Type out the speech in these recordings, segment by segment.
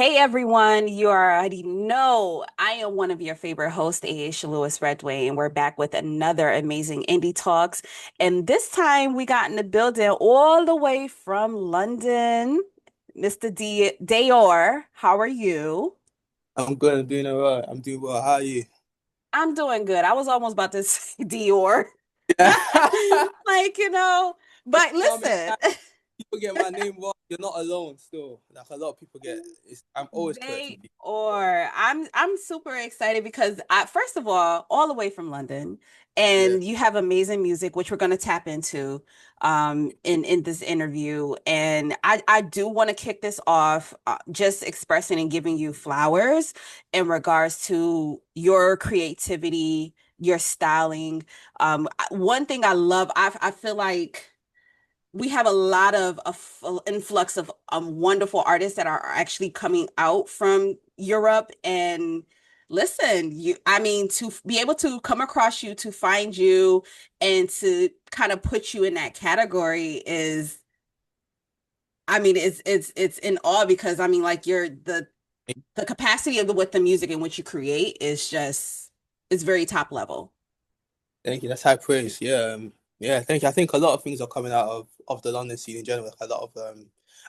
Hey everyone, you already know I am one of your favorite hosts, Aisha Lewis Redway, and we're back with another amazing Indie Talks. And this time we got in the building all the way from London, Mr. Dayor. How are you? I'm good. I'm doing all right. I'm doing well. How are you? I'm doing good. I was almost about to say Dior. Yeah. Like, but So many listen. times people get my name wrong. You're not alone still. Like a lot of people get I'm always correcting They people. or I'm super excited because first of all the way from London, Yeah. and you have amazing music, which we're going to tap into in this interview. And I do want to kick this off just expressing and giving you flowers in regards to your creativity, your styling. One thing I love, I feel like we have a lot of influx of wonderful artists that are actually coming out from Europe. And listen, I mean, to be able to come across you, to find you, and to kind of put you in that category is, I mean, it's in awe because I mean, like you're the capacity of what the music in which you create is just it's very top level. Thank you. That's high praise. Yeah. Yeah. Thank you. I think a lot of things are coming out of the London scene in general. Like a lot of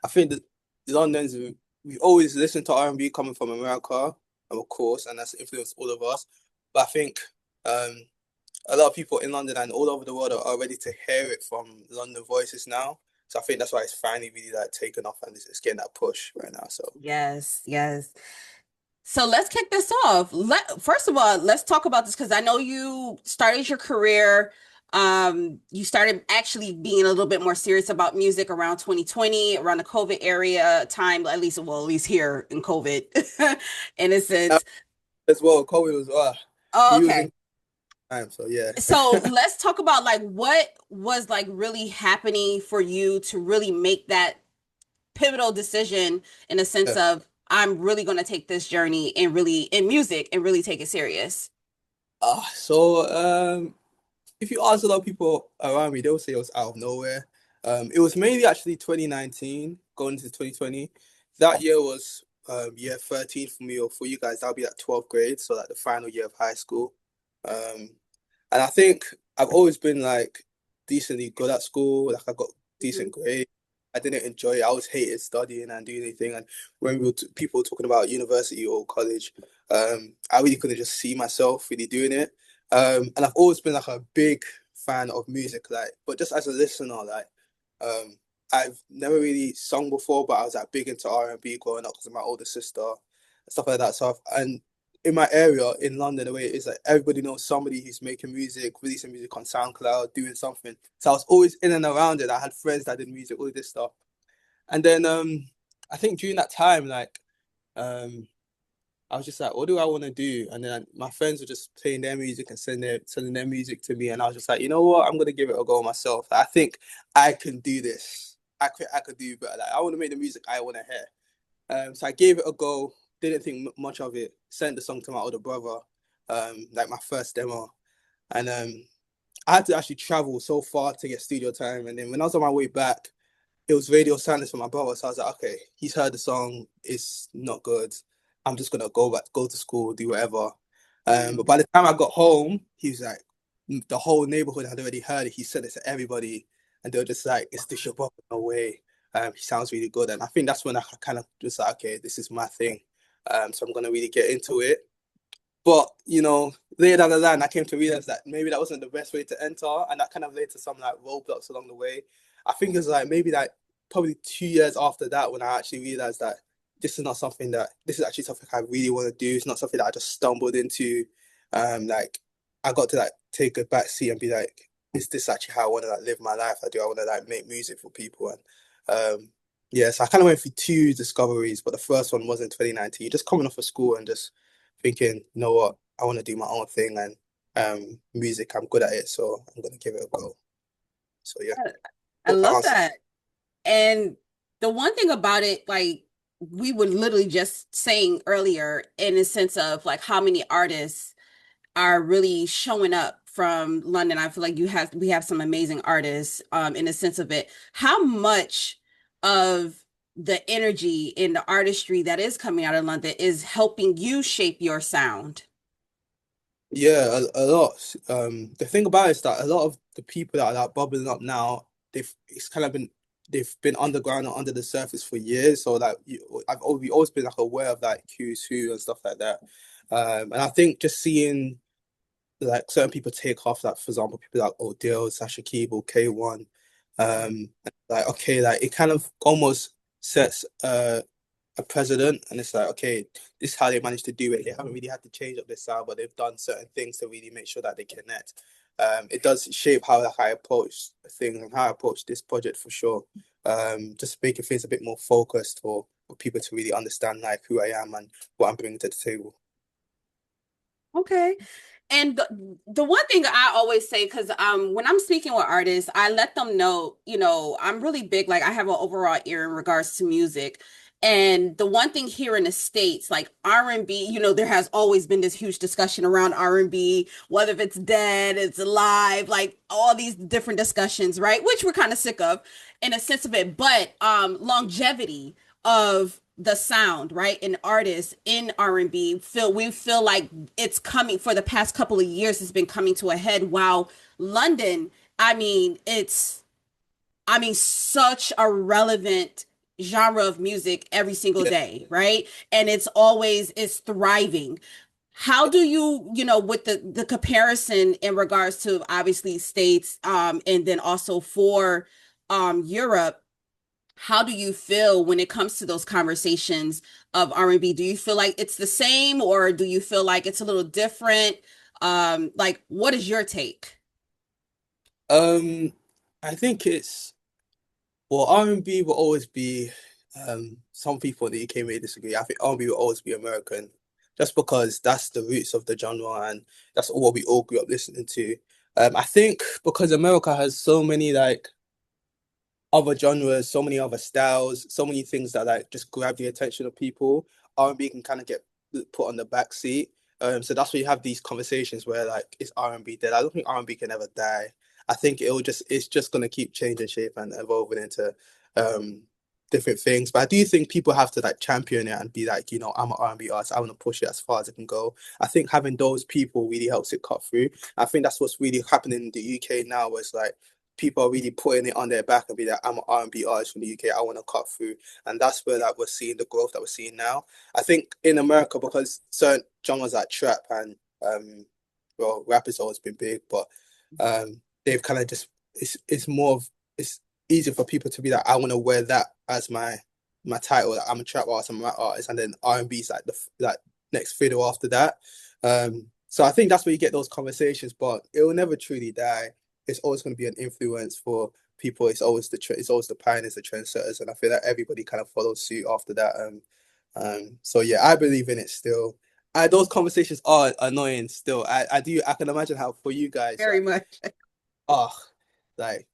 I think that London's we always listen to R&B coming from America, of course, and that's influenced all of us. But I think um a lot of people in London and all over the world are ready to hear it from London voices now. So I think that's why it's finally really like taken off and it's getting that push right now. So Yes, yes. So let's kick this off. First of all, let's talk about this because I know you started your career. You started actually being a little bit more serious about music around 2020, around the COVID area time, at least here in COVID, in a now, sense. as well, COVID was Oh, we was okay. in time. So yeah. So let's talk about like what was like really happening for you to really make that pivotal decision in a sense Yeah. of I'm really going to take this journey and really in music and really take it serious. So if you ask a lot of people around me, they'll say it was out of nowhere. It was mainly actually 2019 going into 2020. That year was year 13 for me, or for you guys, that'll be like 12th grade, so like the final year of high school. Um, and I think I've always been like decently good at school. Like I got Mhm. decent grades. I didn't enjoy it. I always hated studying and doing anything. And when people were talking about university or college, I really couldn't just see myself really doing it. And I've always been like a big fan of music, like, but just as a listener, like, I've never really sung before, but I was like big into R&B growing up because of my older sister, stuff like that. And in my area in London, the way it is, like everybody knows somebody who's making music, releasing music on SoundCloud, doing something. So I was always in and around it. I had friends that did music, all of this stuff. And then I think during that time, like, um, I was just like, what do I want to do? And then my friends were just playing their music and sending their music to me. And I was just like, you know what? I'm gonna give it a go myself. I think I can do this. I could do better. Like, I want to make the music I want to hear. So I gave it a go. Didn't think much of it. Sent the song to my older brother, like my first demo. And I had to actually travel so far to get studio time. And then when I was on my way back, it was radio silence for my brother. So I was like, okay, he's heard the song. It's not good. I'm just gonna go back, go to school, do whatever. But by the time I got home, he was like, the whole neighborhood had already heard it. He said it to everybody, and they were just like, "It's this your brother? No way. He sounds really good." And I think that's when I kind of just like, okay, this is my thing. So I'm gonna really get into it. But later down the line, I came to realize that maybe that wasn't the best way to enter, and that kind of led to some like roadblocks along the way. I think it was like maybe like probably 2 years after that when I actually realized that this is actually something I really want to do. It's not something that I just stumbled into. Like I got to like take a back seat and be like, is this actually how I want to like live my life? I want to like make music for people and yeah, so I kind of went through two discoveries, but the first one was in 2019, just coming off of school and just thinking, you know what, I want to do my own thing and music, I'm good at it, so I'm gonna give it a go. So yeah, I hope that love answers. that. And the one thing about it, like we were literally just saying earlier, in the sense of like how many artists are really showing up from London. I feel like we have some amazing artists in the sense of it. How much of the energy and the artistry that is coming out of London is helping you shape your sound. Yeah, a lot. The thing about it is that a lot of the people that are like bubbling up now, they've been underground or under the surface for years. So like we always been like aware of like who's who and stuff like that. And I think just seeing like certain people take off, like for example, people like Odell, Sasha Keeble, K1, like okay, like it kind of almost sets a president, and it's like, okay, this is how they managed to do it. They haven't really had to change up their style, but they've done certain things to really make sure that they connect. It does shape how like, I approach things and how I approach this project for sure. Just making things a bit more focused for people to really understand like who I am and what I'm bringing to the table. Okay. And the one thing I always say, because when I'm speaking with artists, I let them know, I'm really big, like I have an overall ear in regards to music. And the one thing here in the States, like R&B, there has always been this huge discussion around R&B, whether if it's dead, it's alive, like all these different discussions, right? Which we're kind of sick of in a sense of it. But longevity of the sound, right? And artists in R&B we feel like it's coming for the past couple of years, it's been coming to a head. While London, such a relevant genre of music every single Yeah. day, right? And it's thriving. How do you, with the comparison in regards to obviously states, and then also for Europe, how do you feel when it comes to those conversations of R&B? Do you feel like it's the same, or do you feel like it's a little different? Like, what is your take? Um, I think it's well, R&B will always be. Some people in the UK may disagree. I think R&B will always be American, just because that's the roots of the genre and that's what we all grew up listening to. I think because America has so many like other genres, so many other styles, so many things that like just grab the attention of people. R&B can kind of get put on the back seat. So that's why you have these conversations where like is R&B dead? I don't think R&B can ever die. I think it's just gonna keep changing shape and evolving into um different things. But I do think people have to like champion it and be like, I'm an R&B artist. I want to push it as far as it can go. I think having those people really helps it cut through. I think that's what's really happening in the UK now, where it's like people are really putting it on their back and be like, I'm an R&B artist from the UK. I want to cut through, and that's where like we're seeing the growth that we're seeing now. I think in America because certain genres like trap and well, rap has always been big, but they've kind of just it's more of it's easier for people to be like, I want to wear that as my title. Like, I'm a trap artist, I'm a rap artist, and then R&B is like the like next fiddle after that. So I think that's where you get those conversations, but it will never truly die. It's always going to be an influence for people. It's always the pioneers, the trendsetters, and I feel like everybody kind of follows suit after that. So yeah, I believe in it still. Those conversations are annoying still. I can imagine how for you guys Very like much. oh like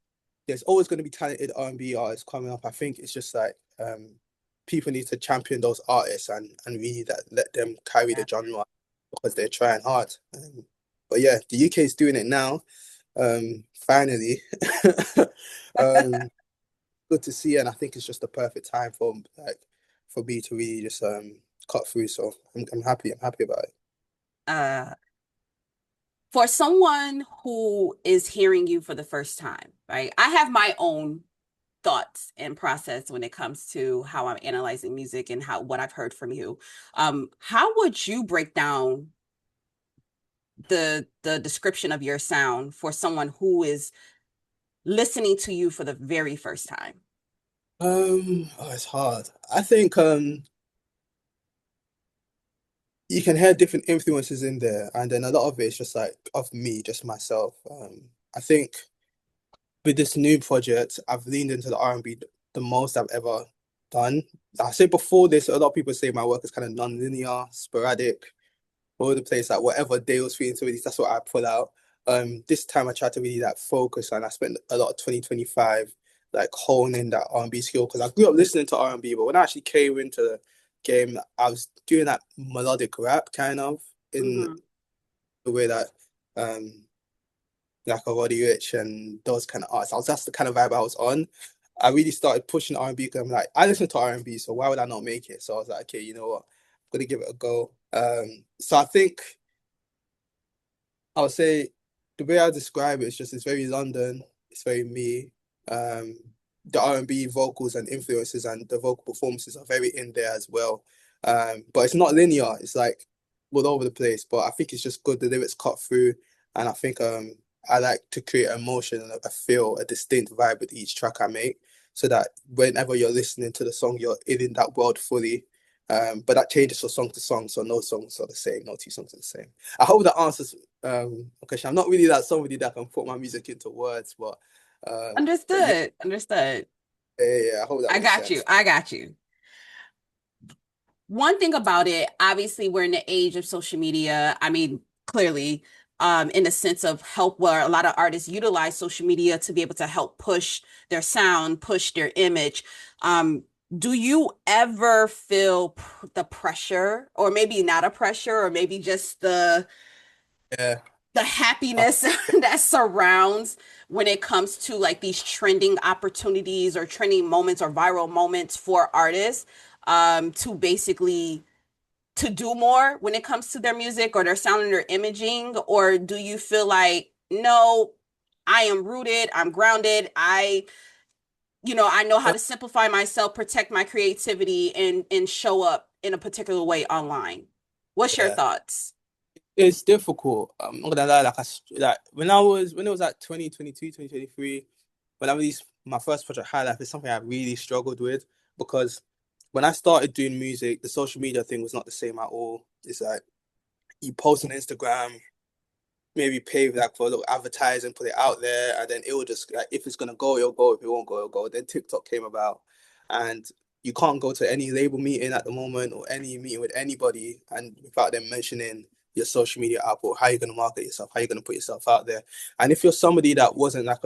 there's always going to be talented R&B artists coming up. I think it's just like people need to champion those artists and really that let them carry the Yeah. genre because they're trying hard. But yeah, the UK is doing it now. Finally, um, good to see, and I think it's just the perfect time for me to really just cut through. So I'm happy. I'm happy about it. Uh, for someone who is hearing you for the first time, right? I have my own thoughts and process when it comes to how I'm analyzing music and how what I've heard from you. How would you break down the description of your sound for someone who is listening to you for the very first time? It's hard. I think you can hear different influences in there, and then a lot of it is just like of me, just myself. I think with this new project, I've leaned into the R&B the most I've ever done. I say before this, a lot of people say my work is kind of non-linear, sporadic, all over the place, like whatever day was feeling to release, that's what I pull out. This time I tried to really like focus and I spent a lot of 2025 like honing that R&B skill because I grew up listening to R&B, but when I actually came into the game, I was doing that melodic rap kind of in Mm-hmm. the way that um like a Roddy Rich and those kind of artists. That's the kind of vibe I was on. I really started pushing R&B because I'm like, I listen to R&B, so why would I not make it? So I was like, okay, you know what? I'm gonna give it a go. So I think I would say the way I describe it is just it's very London, it's very me. Um, the R&B vocals and influences and the vocal performances are very in there as well. But it's not linear. It's like all over the place. But I think it's just good. The lyrics cut through, and I think I like to create emotion and a feel, a distinct vibe with each track I make, so that whenever you're listening to the song, you're in that world fully. But that changes from song to song, so no songs are the same, no two songs are the same. I hope that answers question. I'm not really that somebody that can put my music into words, but yeah, Understood. Understood. yeah, I hope that I makes got you. sense. I got you. One thing about it, obviously, we're in the age of social media. I mean, clearly, in the sense of help, where a lot of artists utilize social media to be able to help push their sound, push their image. Um, do you ever feel the pressure, or maybe not a pressure, or maybe just Yeah, the uh, happiness that surrounds when it comes to like these trending opportunities or trending moments or viral moments for artists to basically to do more when it comes to their music or their sound and their imaging? Or do you feel like, no, I am rooted, I'm grounded, I know how uh, to simplify myself, protect my creativity, and show up in a particular way online? What's your yeah. thoughts? It's difficult. I'm not gonna lie. Like when it was like 2022, 2023, when I released my first project, High Life, it's something I really struggled with because when I started doing music, the social media thing was not the same at all. It's like you post on Instagram, maybe pay like for a little advertising, put it out there, and then it will just like if it's gonna go, it'll go. If it won't go, it'll go. Then TikTok came about, and you can't go to any label meeting at the moment or any meeting with anybody and without them mentioning your social media app or how you're gonna market yourself, how you're gonna put yourself out there. And if you're somebody that wasn't like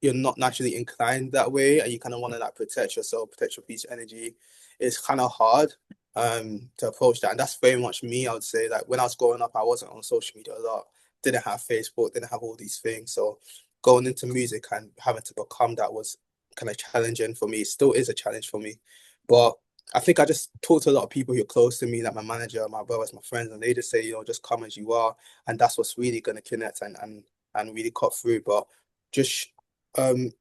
you're not naturally inclined that way, and you kind of want to like protect yourself, protect your peace energy, it's kind of hard to approach that. And that's very much me. I would say like when I was growing up, I wasn't on social media a lot, didn't have Facebook, didn't have all these things. So going into music and having to become that was kind of challenging for me. It still is a challenge for me. But I think I just talk to a lot of people who are close to me, like my manager, my brothers, my friends, and they just say, just come as you are. And that's what's really gonna connect and really cut through. But just um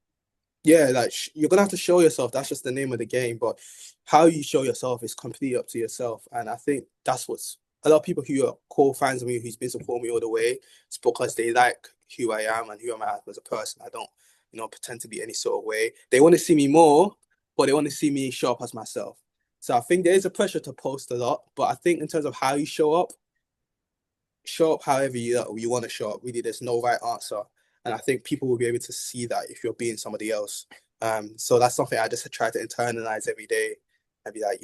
yeah, like you're gonna have to show yourself. That's just the name of the game. But how you show yourself is completely up to yourself. And I think that's what's a lot of people who are core fans of me, who's been supporting me all the way, it's because they like who I am and who I am as a person. I don't, pretend to be any sort of way. They want to see me more, but they want to see me show up as myself. So I think there is a pressure to post a lot, but I think in terms of how you show up however you want to show up. Really, there's no right answer, and I think people will be able to see that if you're being somebody else. So that's something I just try to internalize every day and be like,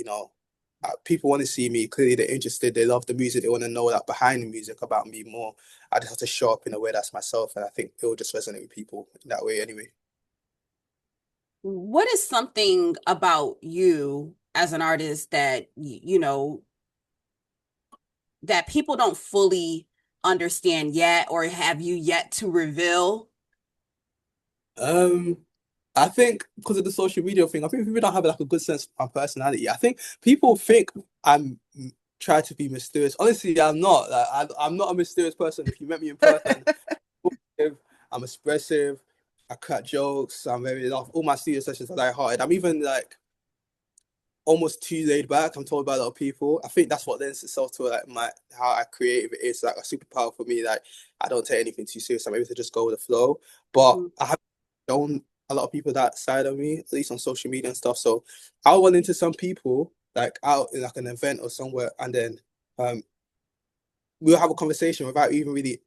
people want to see me. Clearly, they're interested. They love the music. They want to know that behind the music about me more. I just have to show up in a way that's myself, and I think it will just resonate with people in that way anyway. What is something about you as an artist that that people don't fully understand yet, or have you yet to reveal? Um, I think because of the social media thing, I think people don't have like a good sense of my personality. I think people think I'm trying to be mysterious. Honestly, I'm not. Like, I'm not a mysterious person. If you met me in person, I'm expressive. I crack jokes. I'm very laugh. All my studio sessions are lighthearted. I'm even like almost too laid back. I'm told by a lot of people. I think that's what lends itself to like my how I creative it is like a superpower for me. Like I don't take anything too serious. I'm able to just go with the flow. But I have shown a lot of people that side of me, at least on social media and stuff. So I'll run into some people like out in like an event or somewhere, and then um we'll have a conversation without even really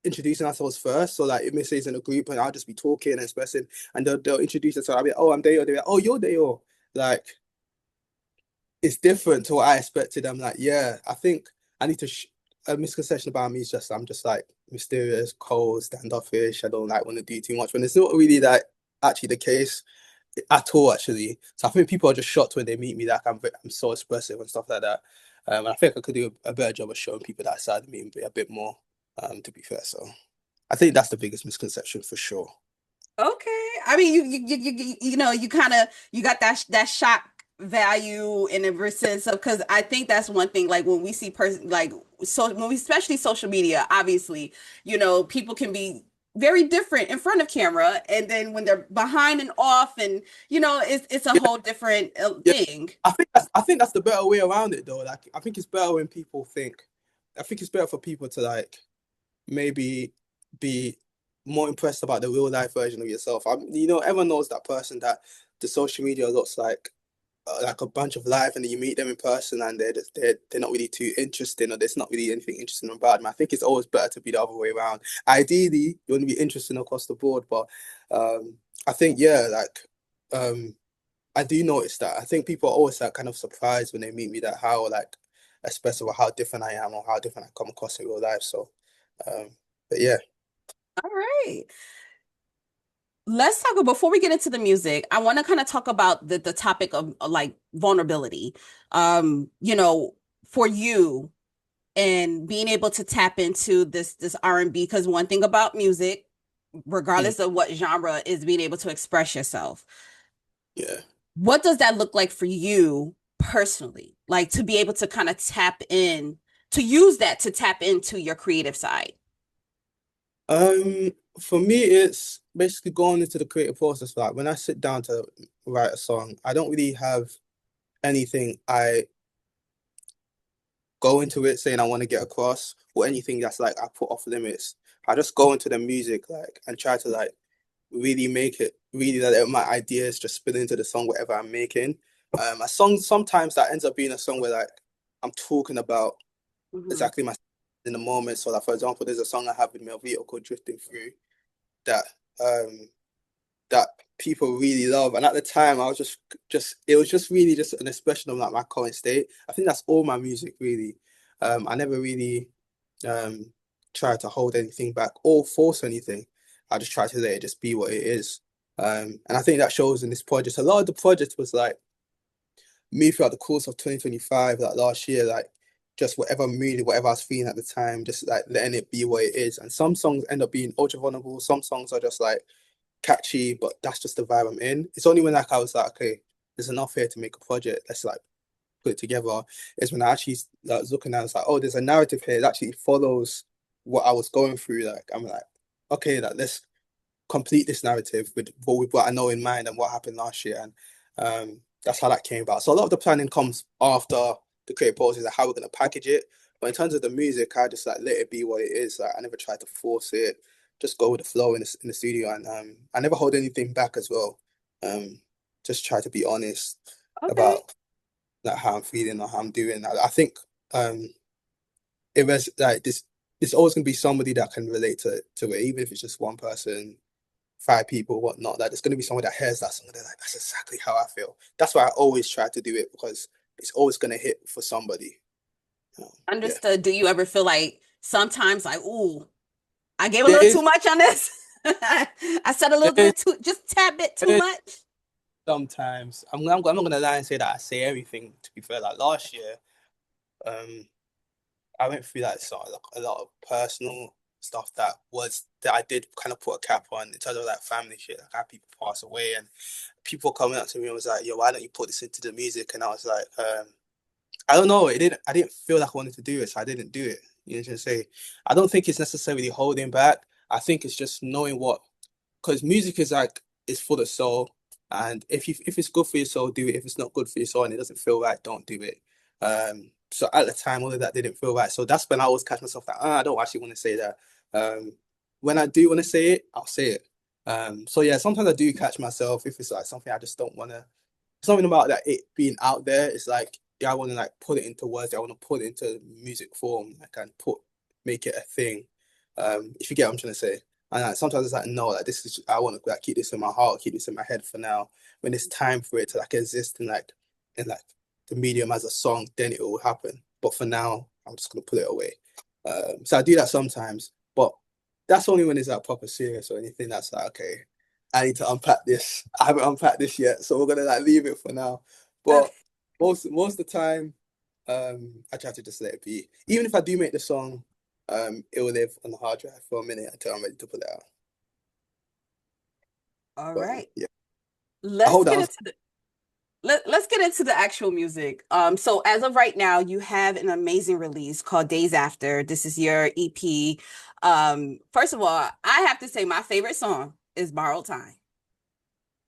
introducing ourselves first. So like it may say it's in a group and I'll just be talking and expressing and they'll introduce themselves. I'll be like, oh, I'm Dayor. They're like, oh, you're Dayor. Like it's different to what I expected. I'm like, yeah, I think I need to a misconception about me is just I'm just like mysterious, cold, standoffish. I don't like want to do too much when it's not really that actually the case at all actually. So I think people are just shocked when they meet me like I'm so expressive and stuff like that. And I think I could do a better job of showing people that side of me and be a bit more, to be fair. So I think that's the biggest misconception for sure. Okay. I mean, you know, you kind of you got that shock value in a sense of, because I think that's one thing. Like when we see person like so when we especially social media, obviously, you know, people can be very different in front of camera, and then when they're behind and off, and you know, it's a Yeah, whole different yeah. thing. I think that's the better way around it though. Like I think it's better when people think. I think it's better for people to like maybe be more impressed about the real life version of yourself. Everyone knows that person that the social media looks like a bunch of life, and then you meet them in person and they're not really too interesting, or there's not really anything interesting about them. I think it's always better to be the other way around. Ideally, you want to be interesting across the board, but I think yeah, like I do notice that. I think people are always like kind of surprised when they meet me that how like especially how different I am or how different I come across in real life. So, but yeah, All right. Let's talk before we get into the music. I want to kind of talk about the topic of like vulnerability. You know, for you and being able to tap into this R&B, because one thing about music, mm, regardless of what genre, is being able to express yourself. yeah. What does that look like for you personally? Like to be able to kind of tap in, to use that to tap into your creative side. For me, it's basically going into the creative process. Like when I sit down to write a song, I don't really have anything I go into it saying I want to get across, or anything that's like I put off limits. I just go into the music like and try to like really make it really that my ideas just spill into the song whatever I'm making. A song sometimes that ends up being a song where like I'm talking about Mhm. exactly my in the moment. So like for example, there's a song I have with Melvito called Drifting Through that um that people really love. And at the time, I was just it was just really just an expression of like my current state. I think that's all my music really. I never really um try to hold anything back or force anything. I just try to let it just be what it is. And I think that shows in this project. A lot of the project was like me throughout the course of 2025, like last year, like just whatever mood, whatever I was feeling at the time, just like letting it be what it is. And some songs end up being ultra vulnerable. Some songs are just like catchy, but that's just the vibe I'm in. It's only when like I was like, okay, there's enough here to make a project. Let's like put it together. Is when I actually like, was looking at it, it's like, oh, there's a narrative here. It actually follows what I was going through. Like I'm like, okay, like let's complete this narrative with what I know in mind and what happened last year. And that's how that came about. So a lot of the planning comes after the creative process, like how we're gonna package it. But in terms of the music, I just like let it be what it is. Like I never tried to force it. Just go with the flow in the studio, and I never hold anything back as well. Um, just try to be honest Okay. about like how I'm feeling or how I'm doing. I think um, it was like this. It's always gonna be somebody that can relate to it, even if it's just one person, five people, whatnot. Like there's gonna be someone that hears that song and they're like, that's exactly how I feel. That's why I always try to do it because it's always gonna hit for somebody. Yeah. Understood. Do you ever feel like sometimes like, ooh, I gave a There little too is, much on this? I said a there little is, bit too, just a tad bit too there is much. sometimes. I'm not gonna lie and say that I say everything. To be fair, like last year, um, I went through like sort of like a lot of personal stuff that I did kind of put a cap on in terms of like family shit. Like I had people pass away, and people coming up to me and was like, "Yo, why don't you put this into the music?" And I was like, I don't know. It didn't. I didn't feel like I wanted to do it, so I didn't do it. You know what I'm saying? I don't think it's necessarily holding back. I think it's just knowing what, because music is like it's for the soul, and if it's good for your soul, do it. If it's not good for your soul and it doesn't feel right, don't do it. So at the time, all of that didn't feel right. So that's when I always catch myself like, I don't actually want to say that. Um, when I do want to say it, I'll say it. So yeah, sometimes I do catch myself if it's like something I just don't want to something about that it being out there. It's like yeah, I want to like put it into words. I want to put it into music form. Like and make it a thing. If you get what I'm trying to say. And like, sometimes it's like no, like this is I want to like keep this in my heart, keep this in my head for now. When it's time for it to like exist in like the medium as a song, then it will happen. But for now, I'm just gonna put it away. So I do that sometimes, but that's only when it's like proper serious or anything that's like okay, I need to unpack this. I haven't unpacked this yet, so we're gonna like leave it for now. But Okay. most of the time, I try to just let it be. Even if I do make the song, it will live on the hard drive for a minute until I'm ready to put it out. All But right. yeah, I Let's hope that get was. into the let's get into the actual music. So as of right now, you have an amazing release called Days After. This is your EP. First of all, I have to say my favorite song is Borrowed Time.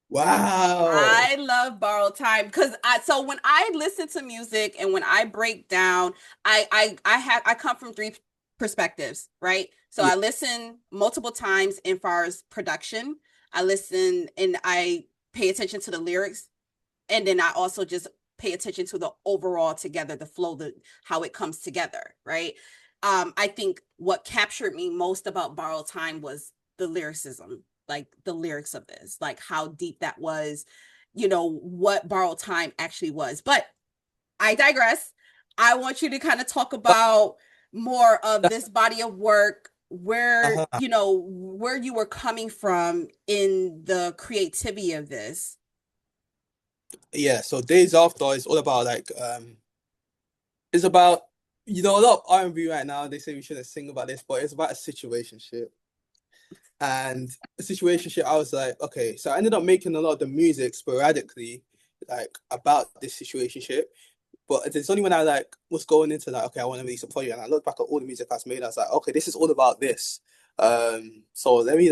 Wow. I love borrowed time because so when I listen to music and when I break down, I come from three perspectives, right? So Yeah. I listen multiple times in far as production. I listen and I pay attention to the lyrics, and then I also just pay attention to the overall together, the flow, the how it comes together, right? I think what captured me most about borrowed time was the lyricism, like the lyrics of this, like how deep that was, what borrowed time actually was. But I digress. I want you to kind of talk about more of this body of work, where Uh-huh. where you were coming from in the creativity of this. Yeah, so Days After is all about it's about a lot of R&B right now. They say we shouldn't sing about this, but it's about a situationship. And a situationship, I was like, okay, so I ended up making a lot of the music sporadically, like about this situationship. But it's only when I was going into like, okay, I want to release a project, and I look back at all the music I've made, I was like, okay, this is all about this. So let me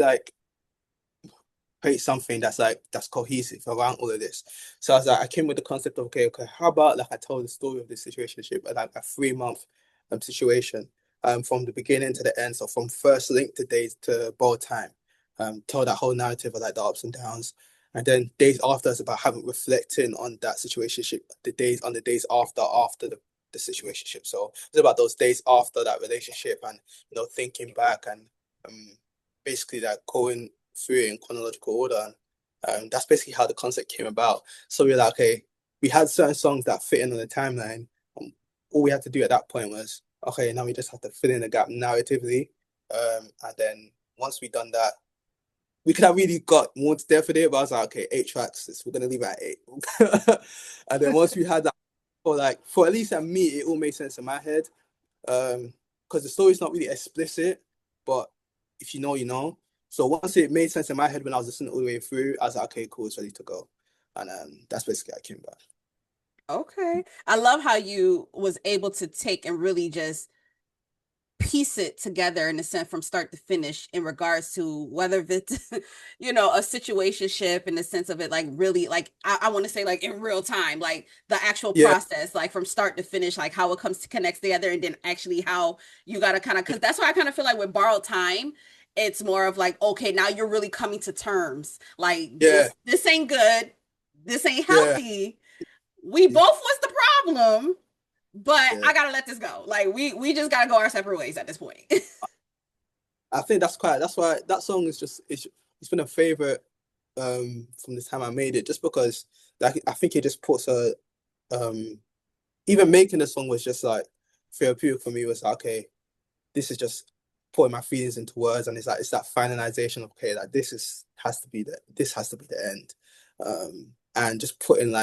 create something that's cohesive around all of this. So I was like, I came with the concept of okay, how about I tell the story of this situationship, like a 3 month situation, from the beginning to the end. So from first link to days to board time, tell that whole narrative of like the ups and downs. And then days after is about having reflecting on that situationship, the days after the situationship. So it's about those days after that relationship and thinking back and basically going through it in chronological order. And that's basically how the concept came about. So we're like, okay, we had certain songs that fit in on the timeline. All we had to do at that point was, okay, now we just have to fill in the gap narratively. And then once we done that, we could have really got more to depth with it, but I was like, okay, 8 tracks, we're gonna leave it at 8. And then once we had that, for at least at me, it all made sense in my head. Because the story's not really explicit, but if you know, you know. So once it made sense in my head when I was listening all the way through, I was like, okay, cool, it's ready to go. And that's basically how I came back. Okay. I love how you was able to take and really just piece it together in a sense from start to finish in regards to whether it's a situationship in the sense of it like really like I want to say like in real time like the actual Yeah, process like from start to finish like how it comes to connects together and then actually how you got to kind of because that's why I kind of feel like with borrowed time it's more of like okay now you're really coming to terms like yeah, this ain't good, this ain't yeah, healthy, we both was the problem, but yeah. I gotta let this go. Like we just gotta go our separate ways at this point. I think that's why that song is just it's been a favorite from the time I made it, just because I think it just puts a um even making the song was just like therapeutic for me. It was like, okay, this is just putting my feelings into words, and it's that finalization of okay, like this has to be the end. And just putting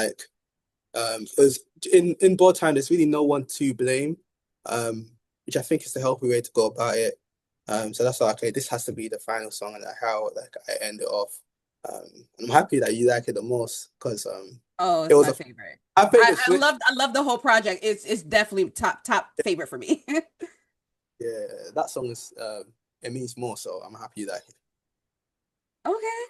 because in board time there's really no one to blame, um which I think is the healthy way to go about it. So that's why okay, this has to be the final song, and how I end it off. And I'm happy that you like it the most because Oh, it it's was my a favorite. my I, favorite I switch. love I love the whole project. It's definitely top favorite for me. Yeah, that song is it means more, so I'm happy that. Okay.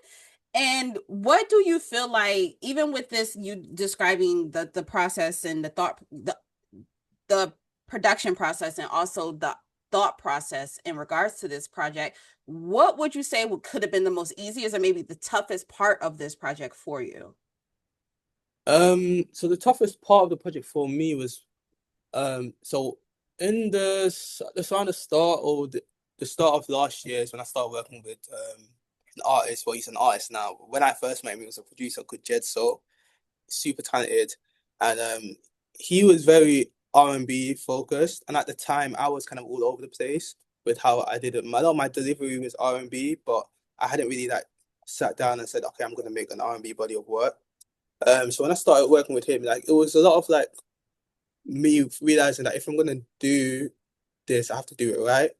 And what do you feel like, even with this, you describing the process and the production process and also the thought process in regards to this project, what would you say could have been the most easiest or maybe the toughest part of this project for you? So the toughest part of the project for me was so in around the start or the start of last year is when I started working with an artist. Well, he's an artist now. When I first met him, he was a producer called Jed So, super talented, and he was very R&B focused. And at the time, I was kind of all over the place with how I did it. A lot of my delivery was R&B, but I hadn't really sat down and said, okay, I'm gonna make an R&B body of work. So when I started working with him, it was a lot of me realizing that if I'm gonna do this, I have to do it right.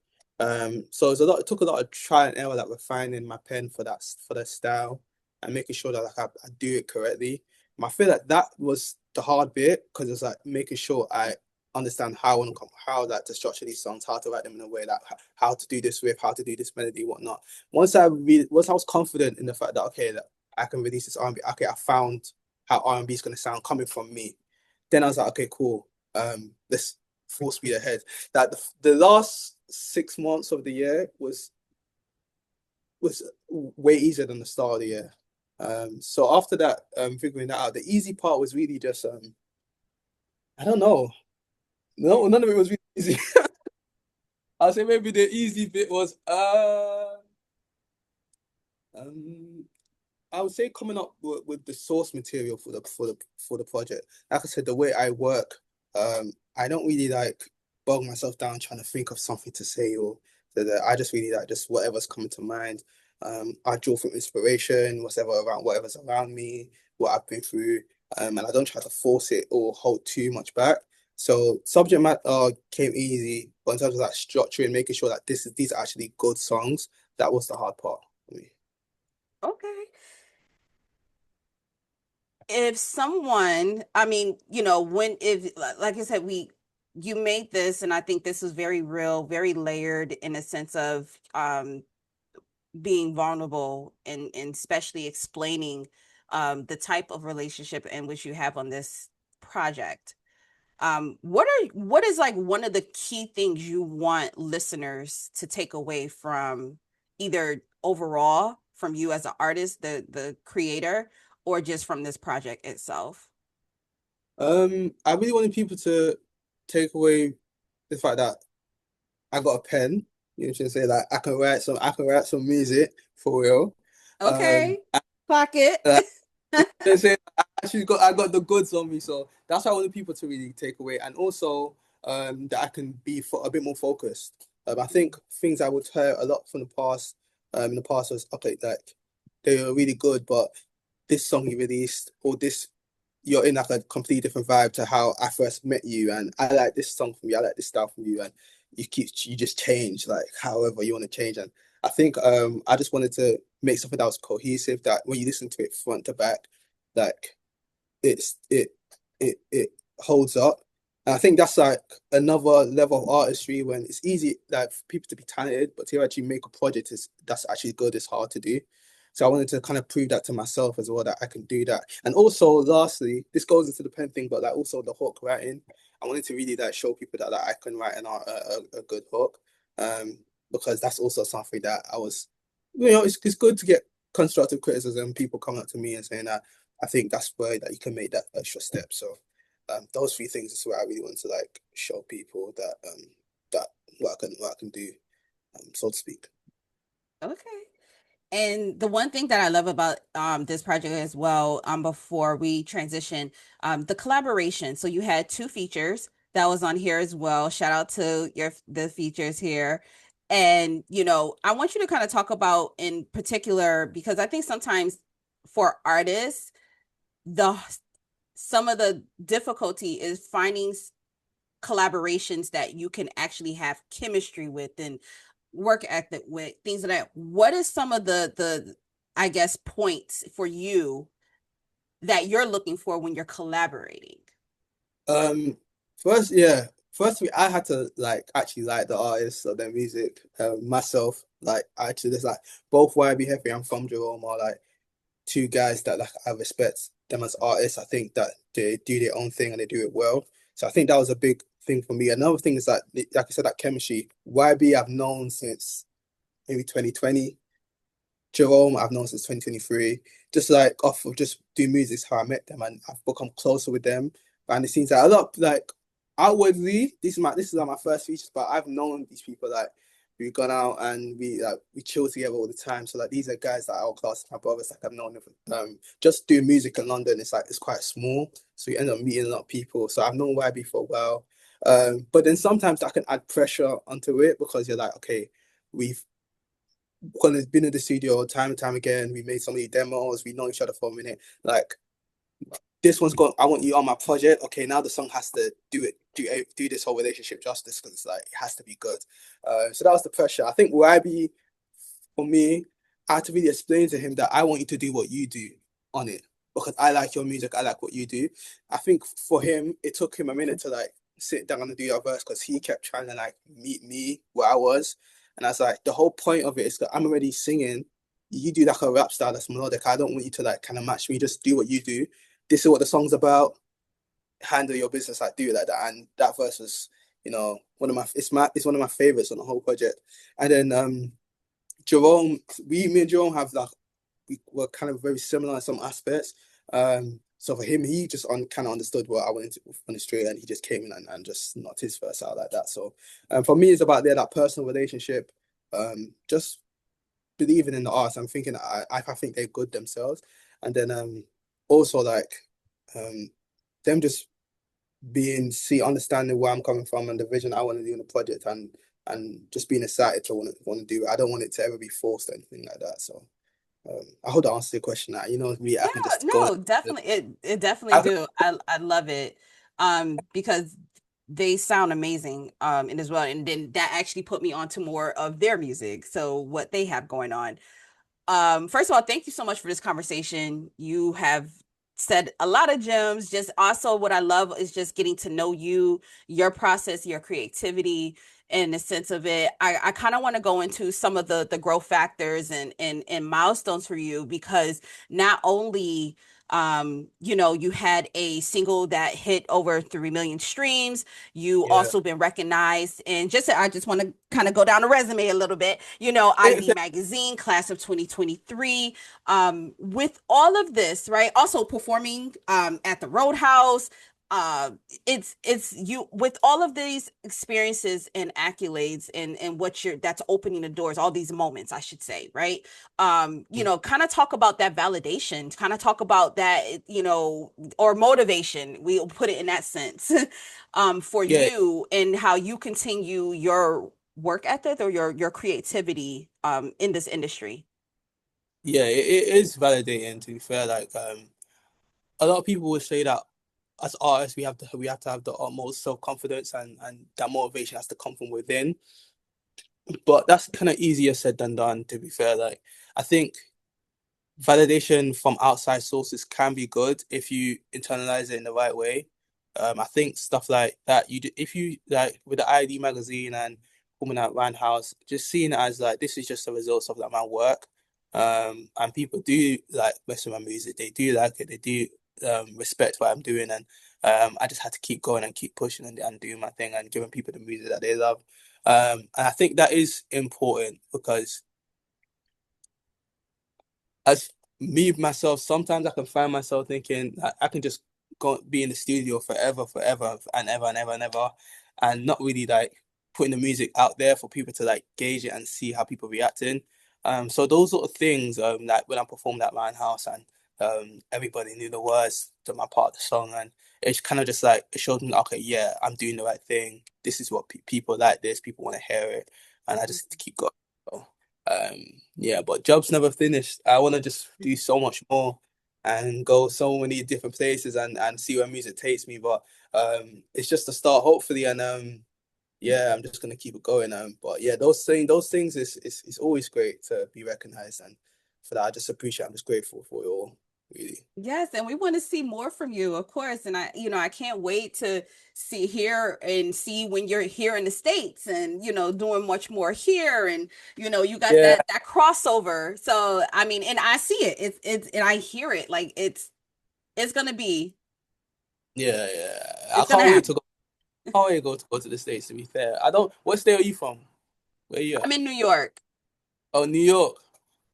So it took a lot of trial and error, refining my pen for that style. and making sure that like I do it correctly. And I feel like that was the hard bit because it's like making sure I understand how I want to come, how like to structure these songs, how to write them in a way that how to do this riff, how to do this melody, whatnot. Once I was confident in the fact that okay, that I can release this R&B, okay, I found how R&B is going to sound coming from me. Then I was like, okay, cool. Let's full speed ahead. That the last 6 months of the year was way easier than the start of the year. So after that, figuring that out, the easy part was really just I don't know. No, none of it was really easy. I'll say maybe the easy bit was um I would say coming up with the source material for the project. Like I said, the way I work, I don't really like bog myself down trying to think of something to say or that. I just really like just whatever's coming to mind. I draw from inspiration, whatever's around me, what I've been through, and I don't try to force it or hold too much back. So subject matter came easy, but in terms of like structuring, making sure that these are actually good songs, that was the hard part for me. Okay. If someone, I mean, when if like I said, you made this, and I think this is very real, very layered in a sense of being vulnerable and especially explaining the type of relationship in which you have on this project. What is like one of the key things you want listeners to take away from either overall from you as an artist, the creator, or just from this project itself? I really wanted people to take away the fact that I got a pen. You know, to say like I can write some music for real. Okay, clock it. Uh, they say I got the goods on me, so that's what I wanted people to really take away, and also that I can be a bit more focused. I think things I would hear a lot from the past, in the past was okay, like they were really good, but this song you released or this you're in like a completely different vibe to how I first met you, and I like this song from you, I like this style from you, and you just change like however you want to change, and I think I just wanted to make something that was cohesive that when you listen to it front to back, like it's it holds up. And I think that's like another level of artistry when it's easy like for people to be talented, but to actually make a project is that's actually good, it's hard to do. So I wanted to kind of prove that to myself as well that I can do that. And also, lastly, this goes into the pen thing, but like also the hook writing. I wanted to really like show people that like, I can write a good hook, um, because that's also something that I was, it's good to get constructive criticism, people coming up to me and saying that I think that's where that you can make that extra step. So those three things is where I really want to like show people that what I can do, so to speak. Okay. And the one thing that I love about this project as well, before we transition, the collaboration. So you had two features that was on here as well. Shout out to the features here. And I want you to kind of talk about in particular because I think sometimes for artists, the some of the difficulty is finding collaborations that you can actually have chemistry with and work ethic with things like that. What is some of the I guess points for you that you're looking for when you're collaborating? Um, first, yeah, firstly, I had to like actually like the artists of their music, myself. Like, actually, there's like both YB Heavy and From Jerome are like two guys that like I respect them as artists. I think that they do their own thing and they do it well. So I think that was a big thing for me. Another thing is that, like I said, that chemistry. YB I've known since maybe 2020. Jerome, I've known since 2023. Just like off of just doing music is how I met them and I've become closer with them. And it seems like a lot like outwardly, this is like my first features, but I've known these people like we've gone out and we chill together all the time. So like these are guys that are class my brothers, like I've known them just doing music in London, it's like it's quite small. So you end up meeting a lot of people. So I've known YB for a while. But then sometimes that can add pressure onto it because you're like, okay, we've because it's been in the studio time and time again. We made so many demos. We know each other for a minute. Like this one's got. I want you on my project. Okay, now the song has to do this whole relationship justice because like it has to be good. So that was the pressure. I think YB for me, I had to really explain to him that I want you to do what you do on it because I like your music, I like what you do. I think for him, it took him a minute to like sit down and do your verse because he kept trying to like meet me where I was. And I was like, the whole point of it is that I'm already singing. You do like a rap style that's melodic. I don't want you to like kind of match me. Just do what you do. This is what the song's about. Handle your business, like do it like that. And that verse was, one of it's one of my favorites on the whole project. And then Jerome, me and Jerome have like we were kind of very similar in some aspects. So for him, he just kind of understood what I wanted to on the street, and he just came in and just knocked his first out like that. So, for me, it's about that personal relationship. Just believing in the arts. I'm thinking I think they're good themselves, and then also like them just understanding where I'm coming from and the vision I want to do in the project, and just being excited to want to do it. I don't want it to ever be forced or anything like that. So. I hope that answers the question. Now, me, I Yeah, can just go. no, definitely. It definitely I can, do. I love it. Because they sound amazing. And as well. And then that actually put me onto more of their music. So what they have going on. First of all, thank you so much for this conversation. You have said a lot of gems. Just also what I love is just getting to know you, your process, your creativity, and the sense of it. I kind of want to go into some of the growth factors and milestones for you because not only you had a single that hit over 3 million streams. You yeah. also been recognized, and I just want to kind of go down the resume a little bit. ID Magazine, class of 2023. With all of this, right? Also performing at the Roadhouse. Uh, it's you with all of these experiences and accolades and what you're that's opening the doors, all these moments, I should say, right? Kind of talk about that validation, kind of talk about that, or motivation. We'll put it in that sense, for Yeah, you and how you continue your work ethic or your creativity in this industry. yeah, it is validating to be fair. Like, a lot of people would say that as artists, we have to have the utmost self confidence, and that motivation has to come from within. But that's kind of easier said than done. To be fair, like I think validation from outside sources can be good if you internalize it in the right way. I think stuff like that if you like with the ID magazine and Woman at Roundhouse, just seeing it as like this is just the results of like my work. And people do like mess with my music. They do like it. They do respect what I'm doing, and I just had to keep going and keep pushing and doing my thing and giving people the music that they love. And I think that is important because as me myself, sometimes I can find myself thinking I can just go be in the studio forever and ever and ever and ever, and not really like putting the music out there for people to like gauge it and see how people reacting. So those sort of things, like when I performed at Linehouse and everybody knew the words to my part of the song, and it's kind of just like it showed me, okay, yeah, I'm doing the right thing. This is what people like. This people want to hear it, and I just keep going. So, um, yeah, but job's never finished. I want to just do so much more and go so many different places and see where music takes me. But it's just a start, hopefully, and yeah, I'm just gonna keep it going. But yeah, those things is always great to be recognized, and for that, I just appreciate. I'm just grateful for it all, really. Yes, and we want to see more from you, of course. And I can't wait to see when you're here in the States and, doing much more here. And, you got Yeah, that crossover. So, I mean, and I see it. And I hear it. Like it's gonna be, yeah. I it's gonna can't wait happen. to go. Can't wait to go to the States. To be fair, I don't. What state are you from? Where are you I'm at? in New York. Oh, New York.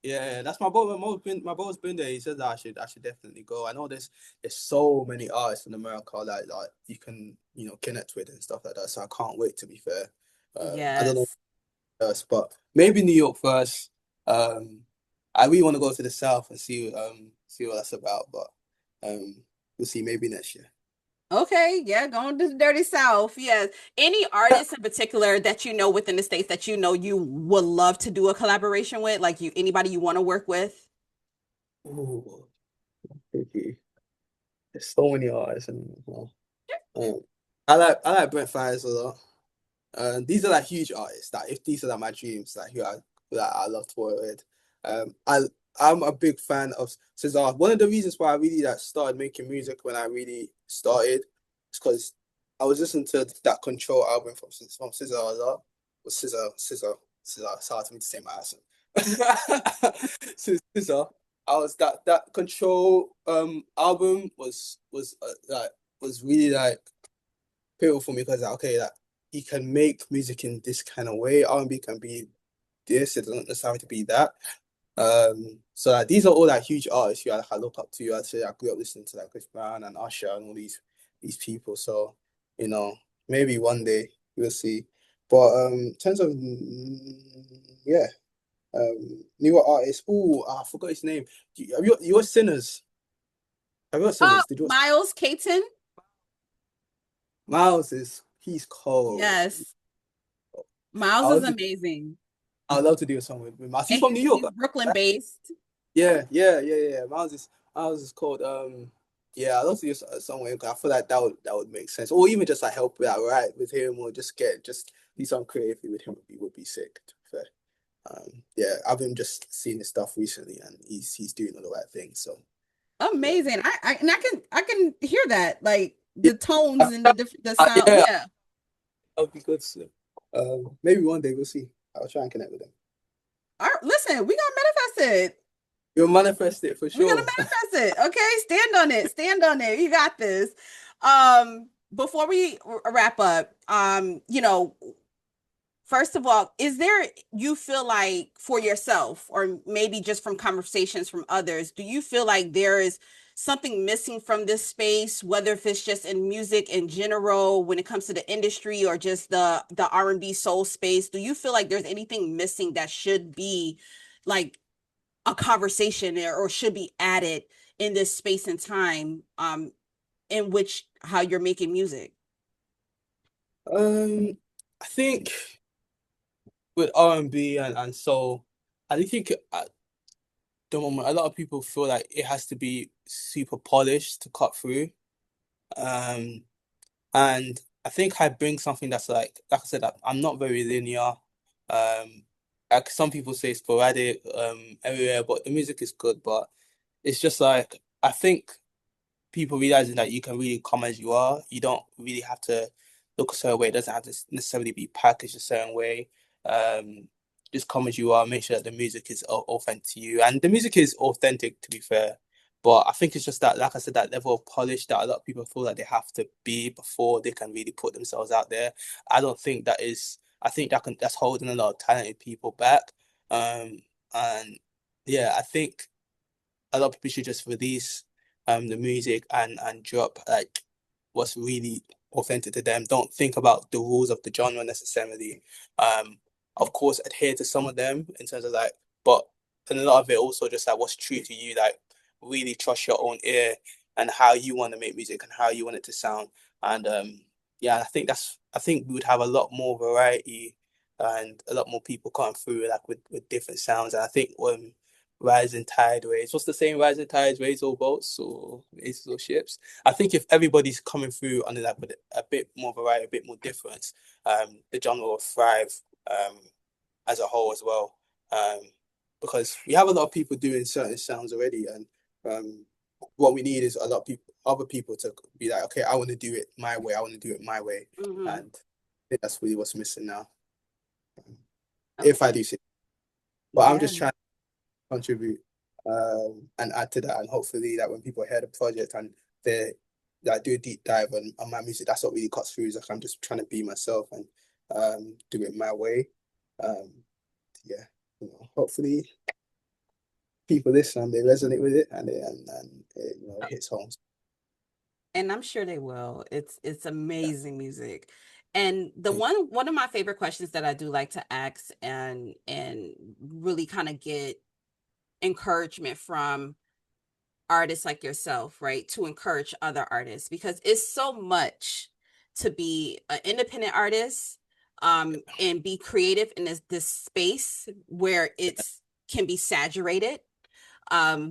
Yeah, that's my brother. My brother's been there. He said that I should definitely go. I know there's so many artists in America that you can connect with and stuff like that. So I can't wait. To be fair, I don't know Yes. first, but maybe New York first. Um, I really want to go to the South and see what that's about. But we'll see. Maybe next year. Okay, yeah, going to the dirty South. Yes. Any artists in particular that within the States that you would love to do a collaboration with? Like anybody you want to work with? Ooh, okay. There's so many artists, and I like Brent Fires a lot. These are like huge artists. That if these are like my dreams, like who I love to work with. I I'm a big fan of Cesar. One of the reasons why I really like started making music when I really started is because I was listening to that Control album from Cesar a lot. Was Cesar. It's hard for me to say my accent. Cesar. I was that Control album was like was really like pivotal for me because like, okay, like you can make music in this kind of way. R&B can be this, it doesn't necessarily have to be that. So like, these are all like huge artists who I look up to. I'd say I grew up listening to like Chris Brown and Usher and all these people. So you know, maybe one day we'll see. But in terms of yeah, newer artists. Oh, I forgot his name. You watched Sinners? Have you watched Sinners? Did you watch Miles Caton. Miles? He's cold. Yes. Miles I is would amazing. I'd love to do a song with Miles. He's And from New York. he's Brooklyn based. Yeah. Miles is called yeah, I'd love to use somewhere. I feel like that would make sense. Or even just like help out right with him or just do something creative with him would be sick, to be fair. Yeah, I've been just seeing his stuff recently and he's doing all the right things. So yeah. Amazing. I can hear that. Like Yeah, the tones and the sound. yeah, Yeah. that'll be good. So, maybe one day we'll see. I'll try and connect with him. All right, listen, we gonna manifest it. You'll manifest it for We're gonna sure. manifest it. Okay. Stand on it. Stand on it. You got this. Before we wrap up, first of all, is there, you feel like for yourself, or maybe just from conversations from others, do you feel like there is something missing from this space, whether if it's just in music in general, when it comes to the industry, or just the R&B soul space? Do you feel like there's anything missing that should be like a conversation there, or should be added in this space and time, in which how you're making music? I think with R&B and soul, I do think at the moment a lot of people feel like it has to be super polished to cut through. Um, and I think I bring something that's like I said, I'm not very linear. Like some people say sporadic, everywhere, but the music is good. But it's just like I think people realizing that you can really come as you are. You don't really have to look a certain way. It doesn't have to necessarily be packaged a certain way. Um, just come as you are. Make sure that the music is authentic to you, and the music is authentic, to be fair. But I think it's just that, like I said, that level of polish that a lot of people feel like they have to be before they can really put themselves out there. I don't think that is. I think that's holding a lot of talented people back. And yeah, I think a lot of people should just release the music and drop like what's really authentic to them. Don't think about the rules of the genre necessarily. Of course, adhere to some of them in terms of like, but and a lot of it also just like what's true to you. Like really trust your own ear and how you want to make music and how you want it to sound. And yeah, I think we would have a lot more variety and a lot more people coming through like with different sounds. And I think rising tide waves. What's the saying? Rising tides raise all boats or raise all ships. I think if everybody's coming through under that with a bit more variety, a bit more difference, the genre will thrive um, as a whole as well. Because we have a lot of people doing certain sounds already, and what we need is a lot of people, other people, to be like, okay, I want to do it my way. I want to do it my way, Mm-hmm. and I think that's really what's missing now. If I Okay. do see, but I'm Yeah. just trying contribute and add to that. And hopefully that when people hear the project and they like do a deep dive on my music, that's what really cuts through. Is like I'm just trying to be myself and do it my way. Um, yeah, hopefully people listen and they resonate with it and it, it hits home. And I'm sure they will. It's amazing music. And the one of my favorite questions that I do like to ask, and really kind of get encouragement from artists like yourself, right? To encourage other artists, because it's so much to be an independent artist, and be creative in this space where it's can be saturated,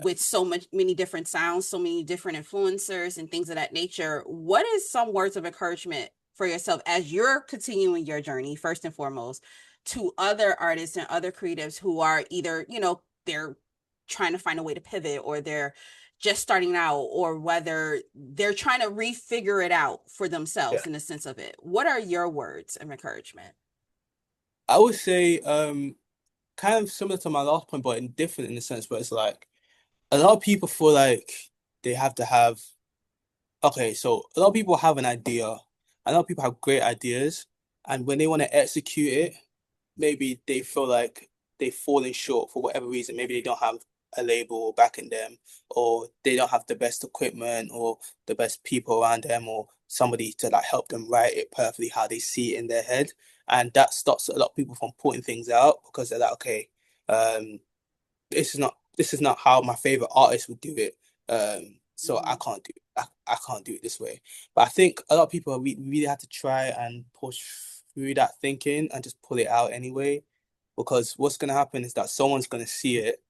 with so many different sounds, so many different influencers and things of that nature. What is some words of encouragement for yourself as you're continuing your journey, first and foremost, to other artists and other creatives who are either, they're trying to find a way to pivot, or they're just starting out, or whether they're trying to refigure it out for Yeah. themselves in the sense of it. What are your words of encouragement? I would say kind of similar to my last point, but in different in the sense where it's like a lot of people feel like they have to have okay, so a lot of people have an idea. A lot of people have great ideas, and when they want to execute it, maybe they feel like they've fallen short for whatever reason. Maybe they don't have a label backing them, or they don't have the best equipment, or the best people around them, or somebody to like help them write it perfectly how they see it in their head. And that stops a lot of people from putting things out because they're like, okay, um, this is not how my favorite artist would do it. So I Mm-hmm. can't do it. I can't do it this way. But I think a lot of people really have to try and push through that thinking and just pull it out anyway. Because what's gonna happen is that someone's gonna see it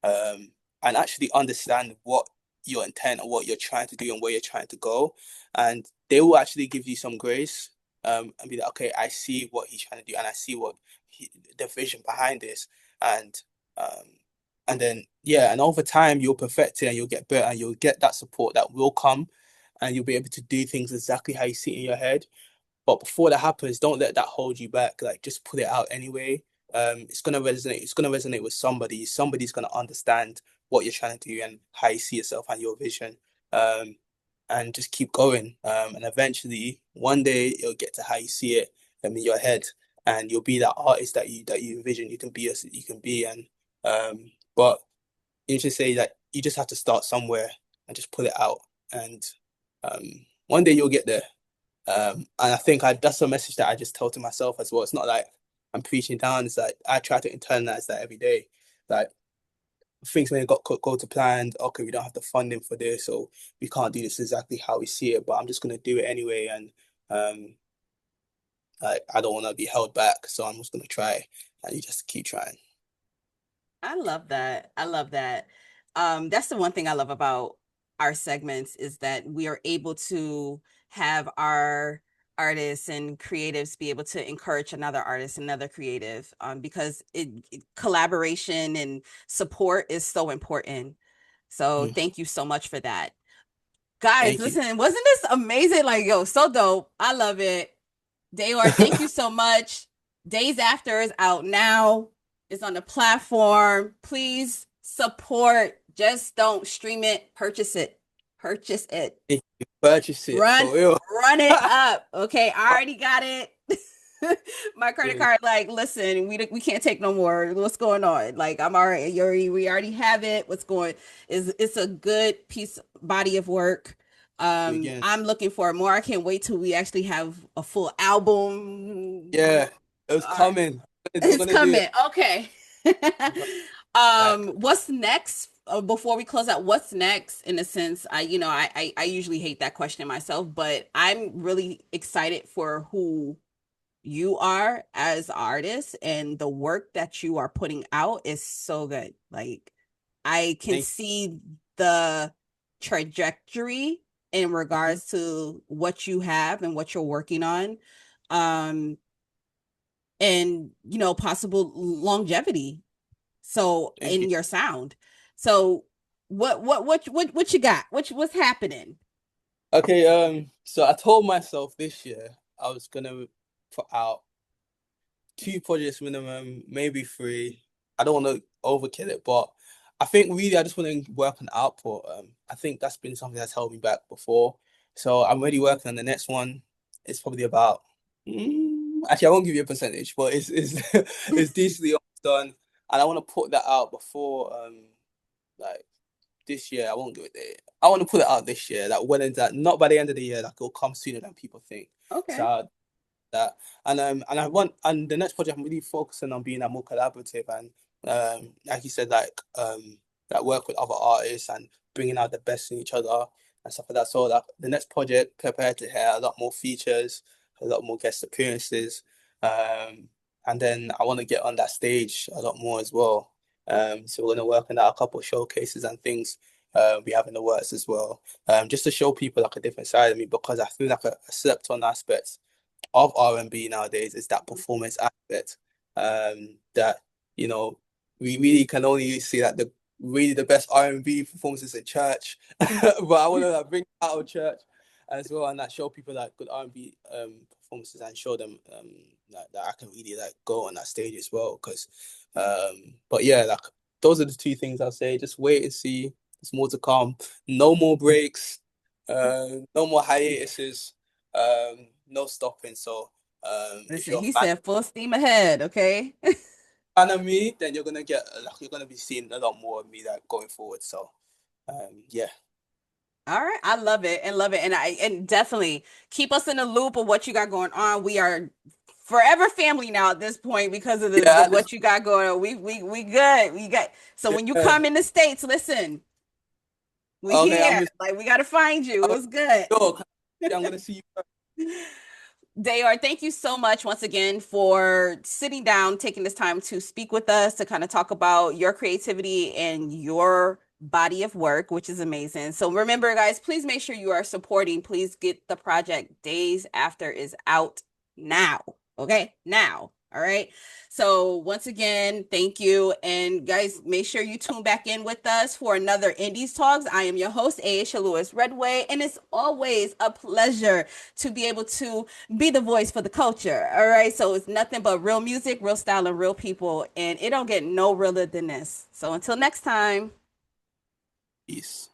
um, and actually understand what your intent and what you're trying to do and where you're trying to go. And they will actually give you some grace and be like, okay, I see what he's trying to do and I see the vision behind this. And um, and then, yeah, and over time, you'll perfect it and you'll get better and you'll get that support that will come and you'll be able to do things exactly how you see it in your head. But before that happens, don't let that hold you back. Like just put it out anyway. It's gonna resonate. It's gonna resonate with somebody. Somebody's gonna understand what you're trying to do and how you see yourself and your vision. Um, and just keep going. And eventually, one day, you'll get to how you see it in your head, and you'll be that artist that you envision. You can be as you can be, and but you just say that you just have to start somewhere and just put it out, and one day you'll get there. And I think that's a message that I just tell to myself as well. It's not like I'm preaching down. It's like I try to internalize that every day. Like things when it go to plan. Okay, we don't have the funding for this, or we can't do this exactly how we see it. But I'm just gonna do it anyway, and um, like I don't want to be held back, so I'm just gonna try, and you just keep trying. I love that. I love that. That's the one thing I love about our segments is that we are able to have our artists and creatives be able to encourage another artist, another creative, because collaboration and support is so important. So Mm, thank you so much for that. Guys, thank you. listen, wasn't this amazing? Like, yo, so dope. I love it. Dayor, thank you so much. Days After is out now. It's on the platform. Please support. Just don't stream it. Purchase it. Purchase it. Thank you. Purchase it Run, for real. run it up. Okay, I already got it. My credit card, like, listen, we can't take no more. What's going on? Like, I'm already, we already have it. What's going is it's a good piece body of work. Again, I'm looking for more. I can't wait till we actually have a full album. yeah, it was All right, coming. We're it's gonna do it. coming. Okay. Back. What's next? Before we close out, what's next? In a sense, I usually hate that question myself, but I'm really excited for who you are as artists, and the work that you are putting out is so good. Like I can Thank see the trajectory in you. regards to what you have and what you're working on. Um and possible longevity so Thank you. in your sound. So what you got? What's happening? Okay, so I told myself this year I was gonna put out 2 projects minimum, maybe 3. I don't want to overkill it, but I think really I just want to work on output. I think that's been something that's held me back before. So I'm already working on the next one. It's probably about actually I won't give you a percentage, but it's it's decently almost done, and I want to put that out before like this year. I won't do it there. I want to put it out this year. Like when is that? Not by the end of the year. Like it'll come sooner than people think. Okay. So that and I want and the next project I'm really focusing on being that more collaborative and like you said like work with other artists and bringing out the best in each other and stuff like that. So like the next project prepared to have a lot more features, a lot more guest appearances, um and then I want to get on that stage a lot more as well. So we're going to work on that, a couple of showcases and things we have in the works as well, just to show people like a different side of me because I feel like a slept on aspect of R&B nowadays is that performance aspect that you know we really can only see that the best R&B performances in church. But I want to like, bring it out of church as well, and like show people like good R&B performances, and show them that I can really like go on that stage as well. Because but yeah, like those are the two things I'll say. Just wait and see. There's more to come. No more breaks. No more hiatuses. No stopping. So if Listen, you're a he fan said full steam ahead, okay? of me, then you're gonna get like you're gonna be seeing a lot more of me like going forward. So yeah. All right, I love it and love it, and definitely keep us in the loop of what you got going on. We are forever family now at this point because of the Yeah, at this what you got going on. We good. We got so when you yeah. come in the States, listen, we Okay, here. Like we gotta find you. What's good? yo, I'm gonna see you. Dayor, thank you so much once again for sitting down, taking this time to speak with us, to kind of talk about your creativity and your body of work, which is amazing. So remember, guys, please make sure you are supporting. Please get the project Days After is out now. Okay, now. All right. So once again, thank you. And guys, make sure you tune back in with us for another Indies Talks. I am your host, Aisha Lewis Redway, and it's always a pleasure to be able to be the voice for the culture. All right. So it's nothing but real music, real style, and real people. And it don't get no realer than this. So until next time. Peace.